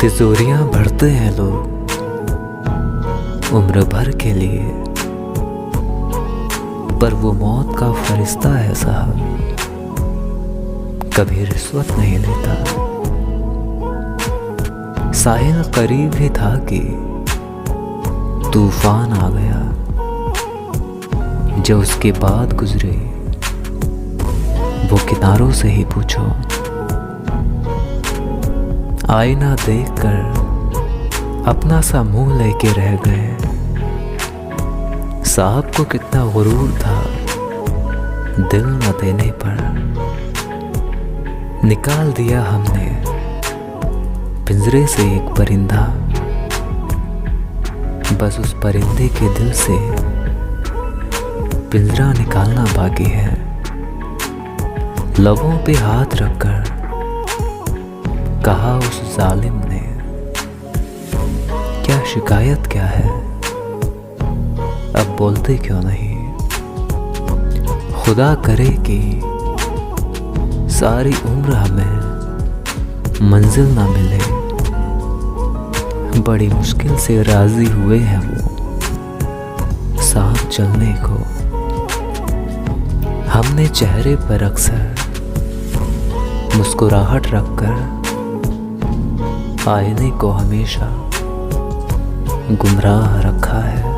तिजोरियां भरते हैं लोग उम्र भर के लिए, पर वो मौत का फरिश्ता है साहब, कभी रिश्वत नहीं लेता। साहिल करीब ही था कि तूफान आ गया, जो उसके बाद गुजरे वो किनारों से ही पूछो। आईना देखकर अपना सा मुंह लेके रह गए। साहब को कितना गुरूर था दिल न देने पर। निकाल दिया हमने पिंजरे से एक परिंदा, बस उस परिंदे के दिल से पिंजरा निकालना बाकी है। लबों पे हाथ रखकर कहा उस जालिम ने, क्या शिकायत क्या है, अब बोलते क्यों नहीं। खुदा करे कि सारी उम्र हमें मंजिल ना मिले। बड़ी मुश्किल से राजी हुए हैं वो साथ चलने को। हमने चेहरे पर अक्सर मुस्कुराहट रखकर आईने को हमेशा गुमराह रखा है।